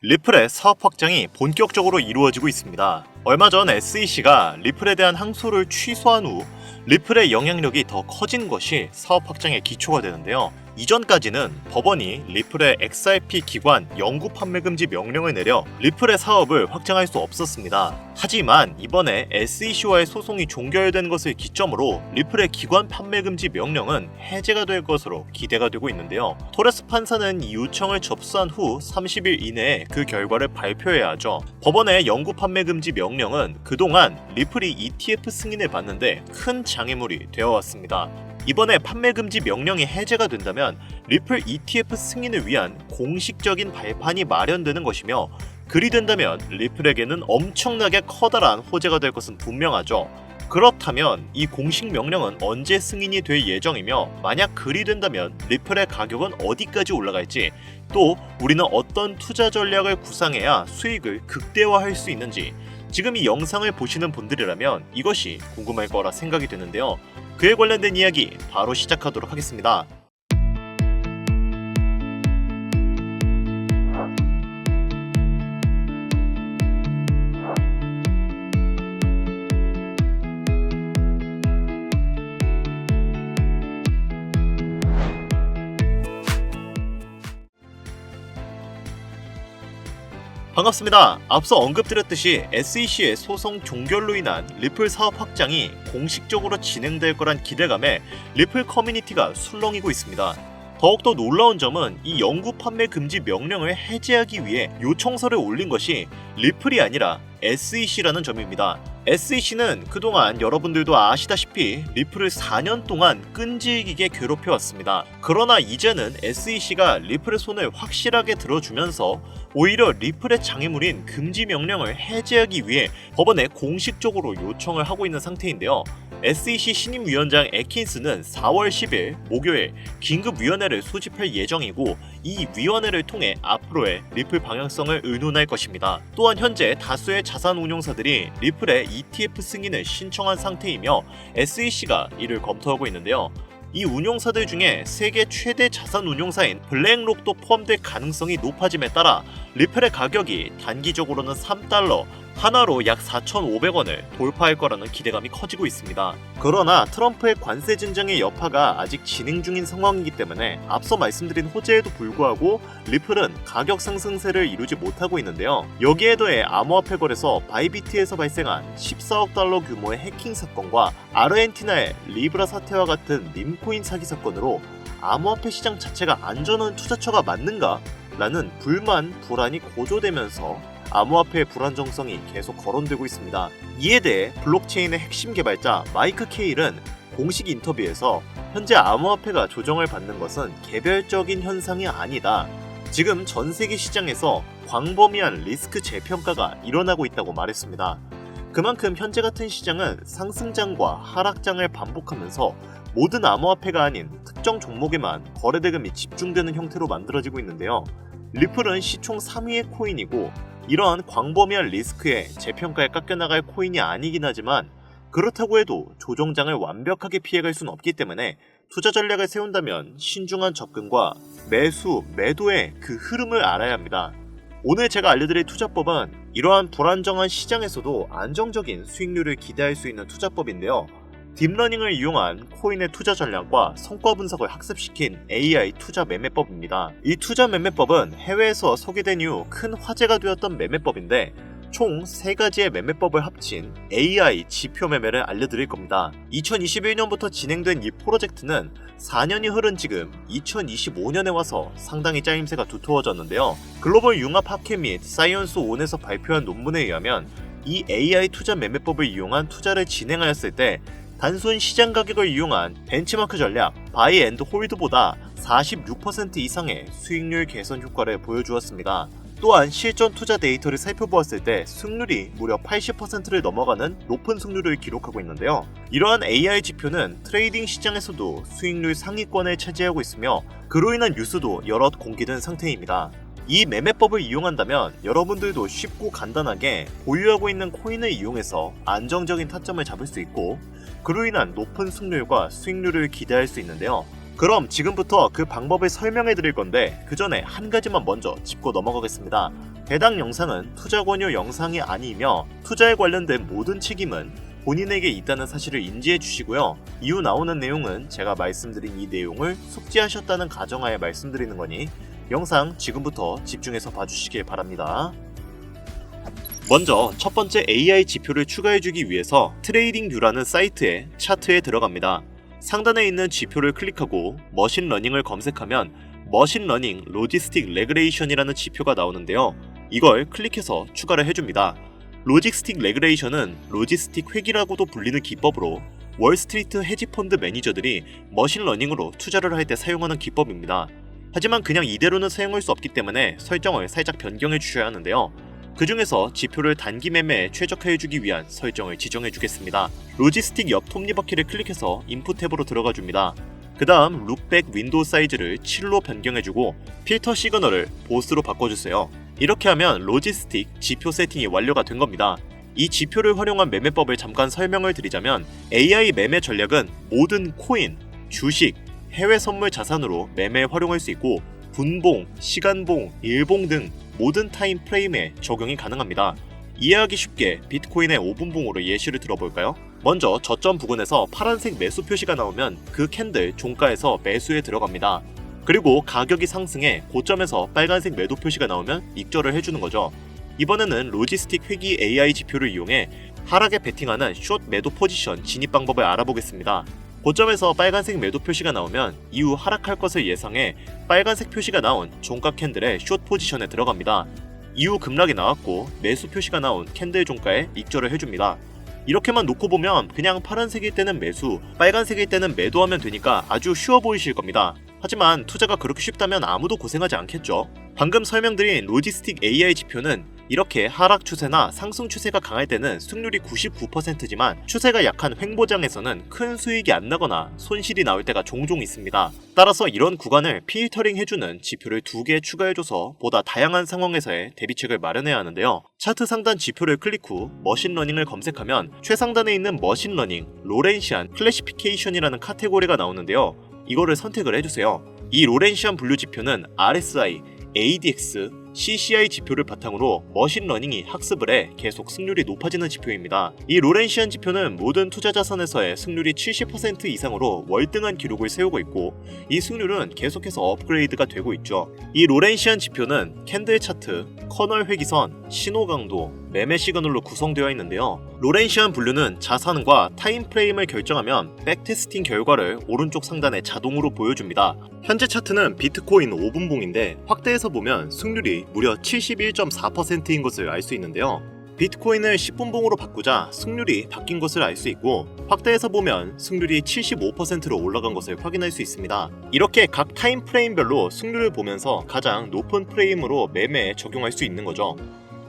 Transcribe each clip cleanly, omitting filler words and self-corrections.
리플의 사업 확장이 본격적으로 이루어지고 있습니다. 얼마 전 SEC가 리플에 대한 항소를 취소한 후 리플의 영향력이 더 커진 것이 사업 확장의 기초가 되는데요. 이전까지는 법원이 리플의 XRP 기관 영구 판매 금지 명령을 내려 리플의 사업을 확장할 수 없었습니다. 하지만 이번에 SEC와의 소송이 종결된 것을 기점으로 리플의 기관 판매 금지 명령은 해제가 될 것으로 기대가 되고 있는데요. 토레스 판사는 이 요청을 접수한 후 30일 이내에 그 결과를 발표해야 하죠. 법원의 영구 판매 금지 명령은 그동안 리플이 ETF 승인을 받는데 큰 장애물이 되어왔습니다. 이번에 판매 금지 명령이 해제가 된다면 리플 ETF 승인을 위한 공식적인 발판이 마련되는 것이며, 그리 된다면 리플에게는 엄청나게 커다란 호재가 될 것은 분명하죠. 그렇다면 이 공식 명령은 언제 승인이 될 예정이며, 만약 그리 된다면 리플의 가격은 어디까지 올라갈지, 또 우리는 어떤 투자 전략을 구상해야 수익을 극대화할 수 있는지, 지금 이 영상을 보시는 분들이라면 이것이 궁금할 거라 생각이 드는데요. 그에 관련된 이야기 바로 시작하도록 하겠습니다. 반갑습니다. 앞서 언급드렸듯이 SEC의 소송 종결로 인한 리플 사업 확장이 공식적으로 진행될 거란 기대감에 리플 커뮤니티가 술렁이고 있습니다. 더욱더 놀라운 점은 이 영구 판매 금지 명령을 해제하기 위해 요청서를 올린 것이 리플이 아니라 SEC라는 점입니다. SEC는 그동안 여러분들도 아시다시피 리플을 4년 동안 끈질기게 괴롭혀왔습니다. 그러나 이제는 SEC가 리플의 손을 확실하게 들어주면서 오히려 리플의 장애물인 금지 명령을 해제하기 위해 법원에 공식적으로 요청을 하고 있는 상태인데요. SEC 신임 위원장 애킨스는 4월 10일 목요일 긴급위원회를 소집할 예정이고, 이 위원회를 통해 앞으로의 리플 방향성을 의논할 것입니다. 또한 현재 다수의 자산 운용사들이 리플의 ETF 승인을 신청한 상태이며 SEC가 이를 검토하고 있는데요. 이 운용사들 중에 세계 최대 자산 운용사인 블랙록도 포함될 가능성이 높아짐에 따라 리플의 가격이 단기적으로는 3달러, 하나로 약 4,500원을 돌파할 거라는 기대감이 커지고 있습니다. 그러나 트럼프의 관세 진정의 여파가 아직 진행 중인 상황이기 때문에 앞서 말씀드린 호재에도 불구하고 리플은 가격 상승세를 이루지 못하고 있는데요. 여기에 더해 암호화폐 거래소 바이비트에서 발생한 14억 달러 규모의 해킹 사건과 아르헨티나의 리브라 사태와 같은 밈코인 사기 사건으로 암호화폐 시장 자체가 안전한 투자처가 맞는가? 라는 불만이 고조되면서 암호화폐의 불안정성이 계속 거론되고 있습니다. 이에 대해 블록체인의 핵심 개발자 마이크 케일은 공식 인터뷰에서 현재 암호화폐가 조정을 받는 것은 개별적인 현상이 아니다. 지금 전 세계 시장에서 광범위한 리스크 재평가가 일어나고 있다고 말했습니다. 그만큼 현재 같은 시장은 상승장과 하락장을 반복하면서 모든 암호화폐가 아닌 특정 종목에만 거래 대금이 집중되는 형태로 만들어지고 있는데요. 리플은 시총 3위의 코인이고, 이러한 광범위한 리스크에 재평가에 깎여나갈 코인이 아니긴 하지만, 그렇다고 해도 조정장을 완벽하게 피해갈 수는 없기 때문에 투자 전략을 세운다면 신중한 접근과 매수, 매도의 그 흐름을 알아야 합니다. 오늘 제가 알려드릴 투자법은 이러한 불안정한 시장에서도 안정적인 수익률을 기대할 수 있는 투자법인데요. 딥러닝을 이용한 코인의 투자 전략과 성과 분석을 학습시킨 AI 투자 매매법입니다. 이 투자 매매법은 해외에서 소개된 이후 큰 화제가 되었던 매매법인데, 총 3가지의 매매법을 합친 AI 지표 매매를 알려드릴 겁니다. 2021년부터 진행된 이 프로젝트는 4년이 흐른 지금 2025년에 와서 상당히 짜임새가 두터워졌는데요. 글로벌 융합 학회 및 사이언스 온에서 발표한 논문에 의하면 이 AI 투자 매매법을 이용한 투자를 진행하였을 때 단순 시장 가격을 이용한 벤치마크 전략 바이 앤드 홀드보다 46% 이상의 수익률 개선 효과를 보여주었습니다. 또한 실전 투자 데이터를 살펴보았을 때 승률이 무려 80%를 넘어가는 높은 승률을 기록하고 있는데요. 이러한 AI 지표는 트레이딩 시장에서도 수익률 상위권을 차지하고 있으며, 그로 인한 뉴스도 여럿 공개된 상태입니다. 이 매매법을 이용한다면 여러분들도 쉽고 간단하게 보유하고 있는 코인을 이용해서 안정적인 타점을 잡을 수 있고, 그로 인한 높은 승률과 수익률을 기대할 수 있는데요. 그럼 지금부터 그 방법을 설명해 드릴 건데, 그 전에 한 가지만 먼저 짚고 넘어가겠습니다. 해당 영상은 투자 권유 영상이 아니며 투자에 관련된 모든 책임은 본인에게 있다는 사실을 인지해 주시고요. 이후 나오는 내용은 제가 말씀드린 이 내용을 숙지하셨다는 가정하에 말씀드리는 거니 영상 지금부터 집중해서 봐주시길 바랍니다. 먼저 첫 번째 AI 지표를 추가해주기 위해서 트레이딩뷰라는 사이트의 차트에 들어갑니다. 상단에 있는 지표를 클릭하고 머신러닝을 검색하면 머신러닝 로지스틱 레그레이션이라는 지표가 나오는데요. 이걸 클릭해서 추가를 해줍니다. 로지스틱 레그레이션은 로지스틱 회귀라고도 불리는 기법으로 월스트리트 헤지펀드 매니저들이 머신러닝으로 투자를 할 때 사용하는 기법입니다. 하지만 그냥 이대로는 사용할 수 없기 때문에 설정을 살짝 변경해 주셔야 하는데요. 그 중에서 지표를 단기 매매에 최적화해주기 위한 설정을 지정해주겠습니다. 로지스틱 옆 톱니바퀴를 클릭해서 인풋 탭으로 들어가줍니다. 그 다음 룩백 윈도우 사이즈를 7로 변경해주고 필터 시그널을 보스로 바꿔주세요. 이렇게 하면 로지스틱 지표 세팅이 완료가 된 겁니다. 이 지표를 활용한 매매법을 잠깐 설명을 드리자면 AI 매매 전략은 모든 코인, 주식, 해외 선물 자산으로 매매에 활용할 수 있고 분봉, 시간봉, 일봉 등 모든 타임 프레임에 적용이 가능합니다. 이해하기 쉽게 비트코인의 5분봉으로 예시를 들어볼까요? 먼저 저점 부근에서 파란색 매수 표시가 나오면 그 캔들 종가에서 매수에 들어갑니다. 그리고 가격이 상승해 고점에서 빨간색 매도 표시가 나오면 익절을 해주는 거죠. 이번에는 로지스틱 회귀 AI 지표를 이용해 하락에 베팅하는 숏 매도 포지션 진입 방법을 알아보겠습니다. 고점에서 빨간색 매도 표시가 나오면 이후 하락할 것을 예상해 빨간색 표시가 나온 종가 캔들의 숏 포지션에 들어갑니다. 이후 급락이 나왔고 매수 표시가 나온 캔들 종가에 익절을 해줍니다. 이렇게만 놓고 보면 그냥 파란색일 때는 매수, 빨간색일 때는 매도하면 되니까 아주 쉬워 보이실 겁니다. 하지만 투자가 그렇게 쉽다면 아무도 고생하지 않겠죠. 방금 설명드린 로지스틱 AI 지표는 이렇게 하락 추세나 상승 추세가 강할 때는 승률이 99%지만 추세가 약한 횡보장에서는 큰 수익이 안 나거나 손실이 나올 때가 종종 있습니다. 따라서 이런 구간을 필터링 해주는 지표를 2개 추가해줘서 보다 다양한 상황에서의 대비책을 마련해야 하는데요. 차트 상단 지표를 클릭 후 머신러닝을 검색하면 최상단에 있는 머신러닝, 로렌시안 클래시피케이션이라는 카테고리가 나오는데요. 이거를 선택을 해주세요. 이 로렌시안 분류 지표는 RSI, ADX, CCI 지표를 바탕으로 머신러닝이 학습을 해 계속 승률이 높아지는 지표입니다. 이 로렌시안 지표는 모든 투자 자산에서의 승률이 70% 이상으로 월등한 기록을 세우고 있고 이 승률은 계속해서 업그레이드가 되고 있죠. 이 로렌시안 지표는 캔들 차트, 커널 회기선, 신호 강도, 매매 시그널로 구성되어 있는데요. 로렌시안 분류는 자산과 타임프레임을 결정하면 백테스팅 결과를 오른쪽 상단에 자동으로 보여줍니다. 현재 차트는 비트코인 5분봉인데 확대해서 보면 승률이 무려 71.4%인 것을 알 수 있는데요. 비트코인을 10분봉으로 바꾸자 승률이 바뀐 것을 알 수 있고 확대해서 보면 승률이 75%로 올라간 것을 확인할 수 있습니다. 이렇게 각 타임 프레임별로 승률을 보면서 가장 높은 프레임으로 매매에 적용할 수 있는 거죠.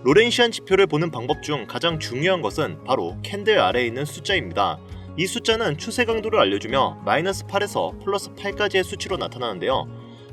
로렌시안 지표를 보는 방법 중 가장 중요한 것은 바로 캔들 아래에 있는 숫자입니다. 이 숫자는 추세 강도를 알려주며 마이너스 8에서 플러스 8까지의 수치로 나타나는데요.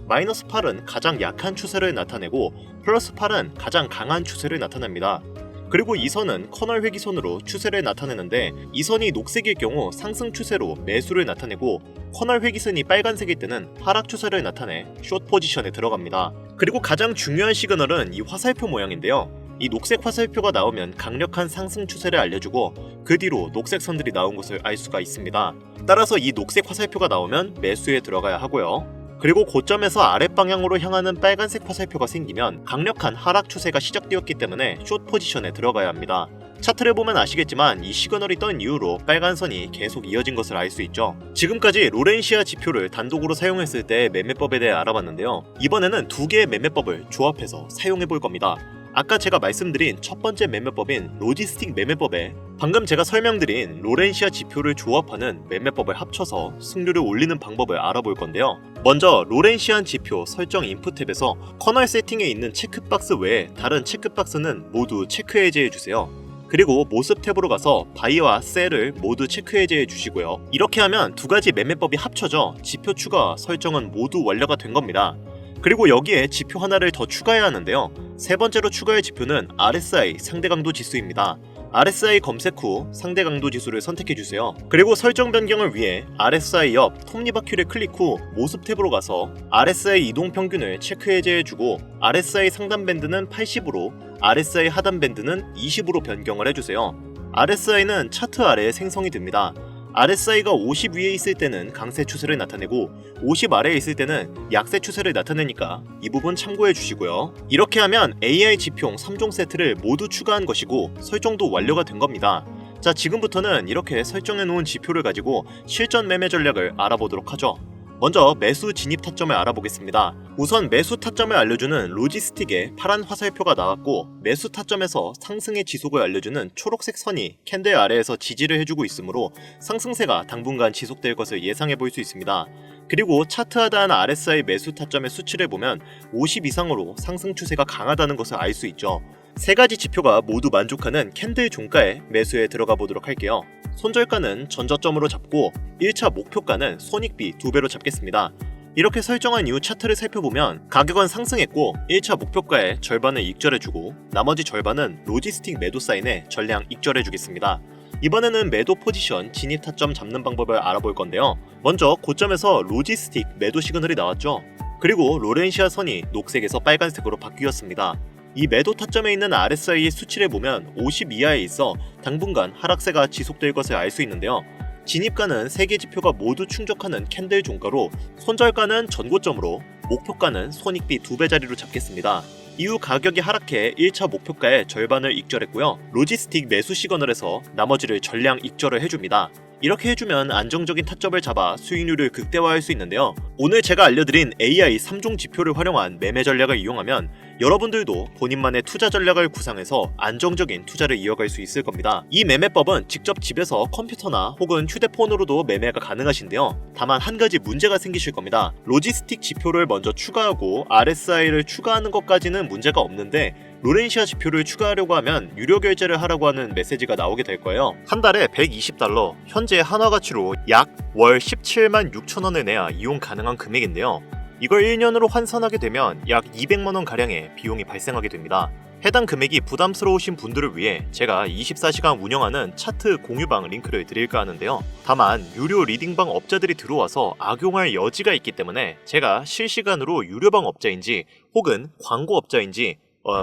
마이너스 8은 가장 약한 추세를 나타내고 플러스 8은 가장 강한 추세를 나타냅니다. 그리고 이 선은 커널 회기선으로 추세를 나타내는데 이 선이 녹색일 경우 상승 추세로 매수를 나타내고 커널 회기선이 빨간색일 때는 하락 추세를 나타내 숏 포지션에 들어갑니다. 그리고 가장 중요한 시그널은 이 화살표 모양인데요. 이 녹색 화살표가 나오면 강력한 상승 추세를 알려주고 그 뒤로 녹색 선들이 나온 것을 알 수가 있습니다. 따라서 이 녹색 화살표가 나오면 매수에 들어가야 하고요. 그리고 고점에서 아랫방향으로 향하는 빨간색 화살표가 생기면 강력한 하락 추세가 시작되었기 때문에 숏 포지션에 들어가야 합니다. 차트를 보면 아시겠지만 이 시그널이 떤 이후로 빨간 선이 계속 이어진 것을 알 수 있죠. 지금까지 로렌시아 지표를 단독으로 사용했을 때 매매법에 대해 알아봤는데요. 이번에는 2개의 매매법을 조합해서 사용해 볼 겁니다. 아까 제가 말씀드린 첫 번째 매매법인 로지스틱 매매법에 방금 제가 설명드린 로렌시아 지표를 조합하는 매매법을 합쳐서 승률을 올리는 방법을 알아볼 건데요. 먼저 로렌시안 지표 설정 인풋 탭에서 커널 세팅에 있는 체크박스 외에 다른 체크박스는 모두 체크 해제해 주세요. 그리고 모습 탭으로 가서 바이와 셀을 모두 체크 해제해 주시고요. 이렇게 하면 2가지 매매법이 합쳐져 지표 추가 설정은 모두 완료가 된 겁니다. 그리고 여기에 지표 하나를 더 추가해야 하는데요. 세 번째로 추가할 지표는 RSI 상대 강도 지수입니다. RSI 검색 후 상대 강도 지수를 선택해주세요. 그리고 설정 변경을 위해 RSI 옆 톱니바퀴를 클릭 후 모습 탭으로 가서 RSI 이동 평균을 체크 해제해주고 RSI 상단 밴드는 80으로 RSI 하단 밴드는 20으로 변경을 해주세요. RSI는 차트 아래에 생성이 됩니다. RSI가 50 위에 있을 때는 강세 추세를 나타내고 50 아래에 있을 때는 약세 추세를 나타내니까 이 부분 참고해 주시고요. 이렇게 하면 AI 지표용 3종 세트를 모두 추가한 것이고 설정도 완료가 된 겁니다. 자, 지금부터는 이렇게 설정해 놓은 지표를 가지고 실전 매매 전략을 알아보도록 하죠. 먼저 매수 진입 타점을 알아보겠습니다. 우선 매수 타점을 알려주는 로지스틱에 파란 화살표가 나왔고 매수 타점에서 상승의 지속을 알려주는 초록색 선이 캔들 아래에서 지지를 해주고 있으므로 상승세가 당분간 지속될 것을 예상해 볼 수 있습니다. 그리고 차트 하단 RSI 매수 타점의 수치를 보면 50 이상으로 상승 추세가 강하다는 것을 알 수 있죠. 세 가지 지표가 모두 만족하는 캔들 종가에 매수에 들어가 보도록 할게요. 손절가는 전저점으로 잡고 1차 목표가는 손익비 2배로 잡겠습니다. 이렇게 설정한 이후 차트를 살펴보면 가격은 상승했고 1차 목표가의 절반을 익절해주고 나머지 절반은 로지스틱 매도 사인에 전량 익절해주겠습니다. 이번에는 매도 포지션 진입 타점 잡는 방법을 알아볼 건데요. 먼저 고점에서 로지스틱 매도 시그널이 나왔죠. 그리고 로렌시아 선이 녹색에서 빨간색으로 바뀌었습니다. 이 매도 타점에 있는 RSI의 수치를 보면 50 이하에 있어 당분간 하락세가 지속될 것을 알 수 있는데요. 진입가는 3개 지표가 모두 충족하는 캔들 종가로 손절가는 전고점으로 목표가는 손익비 2배 자리로 잡겠습니다. 이후 가격이 하락해 1차 목표가의 절반을 익절했고요. 로지스틱 매수 시그널 해서 나머지를 전량 익절을 해줍니다. 이렇게 해주면 안정적인 타점을 잡아 수익률을 극대화할 수 있는데요. 오늘 제가 알려드린 AI 3종 지표를 활용한 매매 전략을 이용하면 여러분들도 본인만의 투자 전략을 구상해서 안정적인 투자를 이어갈 수 있을 겁니다. 이 매매법은 직접 집에서 컴퓨터나 혹은 휴대폰으로도 매매가 가능하신데요. 다만 한 가지 문제가 생기실 겁니다. 로지스틱 지표를 먼저 추가하고 RSI를 추가하는 것까지는 문제가 없는데 로렌시아 지표를 추가하려고 하면 유료 결제를 하라고 하는 메시지가 나오게 될 거예요. 한 달에 $120, 현재 한화 가치로 약 월 17만 6천 원을 내야 이용 가능한 금액인데요. 이걸 1년으로 환산하게 되면 약 200만 원 가량의 비용이 발생하게 됩니다. 해당 금액이 부담스러우신 분들을 위해 제가 24시간 운영하는 차트 공유방 링크를 드릴까 하는데요. 다만 유료 리딩방 업자들이 들어와서 악용할 여지가 있기 때문에 제가 실시간으로 유료방 업자인지 혹은 광고 업자인지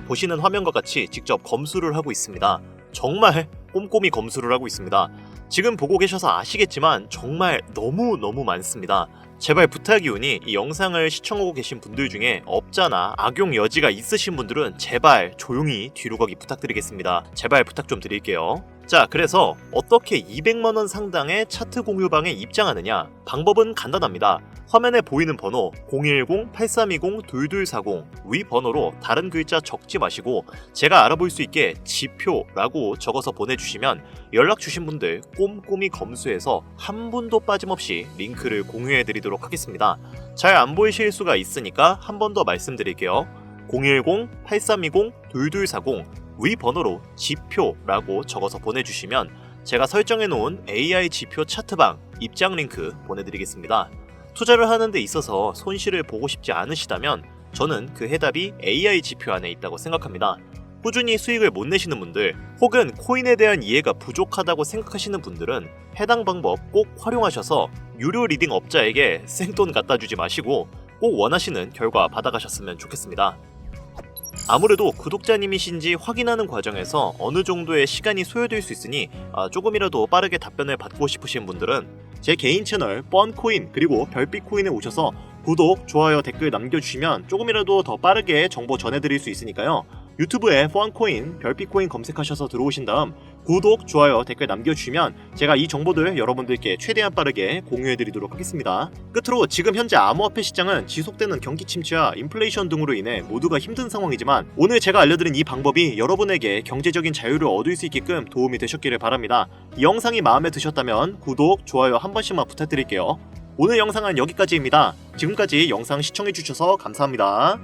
보시는 화면과 같이 직접 검수를 하고 있습니다. 정말 꼼꼼히 검수를 하고 있습니다. 지금 보고 계셔서 아시겠지만 정말 너무 많습니다. 제발 부탁이오니 이 영상을 시청하고 계신 분들 중에 업자나 악용 여지가 있으신 분들은 제발 조용히 뒤로 가기 부탁드리겠습니다. 제발 부탁 좀 드릴게요. 자, 그래서 어떻게 200만원 상당의 차트 공유방에 입장하느냐? 방법은 간단합니다. 화면에 보이는 번호 010-8320-2240 위 번호로 다른 글자 적지 마시고 제가 알아볼 수 있게 지표라고 적어서 보내주시면 연락 주신 분들 꼼꼼히 검수해서 한 분도 빠짐없이 링크를 공유해드리도록 하겠습니다. 잘 안 보이실 수가 있으니까 한 번 더 말씀드릴게요. 010-8320-2240 위 번호로 지표라고 적어서 보내주시면 제가 설정해놓은 AI 지표 차트방 입장 링크 보내드리겠습니다. 투자를 하는 데 있어서 손실을 보고 싶지 않으시다면 저는 그 해답이 AI 지표 안에 있다고 생각합니다. 꾸준히 수익을 못 내시는 분들 혹은 코인에 대한 이해가 부족하다고 생각하시는 분들은 해당 방법 꼭 활용하셔서 유료 리딩 업자에게 생돈 갖다 주지 마시고 꼭 원하시는 결과 받아가셨으면 좋겠습니다. 아무래도 구독자님이신지 확인하는 과정에서 어느 정도의 시간이 소요될 수 있으니 조금이라도 빠르게 답변을 받고 싶으신 분들은 제 개인 채널 뻔코인 그리고 별빛코인에 오셔서 구독, 좋아요, 댓글 남겨주시면 조금이라도 더 빠르게 정보 전해드릴 수 있으니까요. 유튜브에 뻔코인, 별빛코인 검색하셔서 들어오신 다음 구독, 좋아요, 댓글 남겨주시면 제가 이 정보들 여러분들께 최대한 빠르게 공유해드리도록 하겠습니다. 끝으로 지금 현재 암호화폐 시장은 지속되는 경기 침체와 인플레이션 등으로 인해 모두가 힘든 상황이지만 오늘 제가 알려드린 이 방법이 여러분에게 경제적인 자유를 얻을 수 있게끔 도움이 되셨기를 바랍니다. 이 영상이 마음에 드셨다면 구독, 좋아요 한 번씩만 부탁드릴게요. 오늘 영상은 여기까지입니다. 지금까지 영상 시청해주셔서 감사합니다.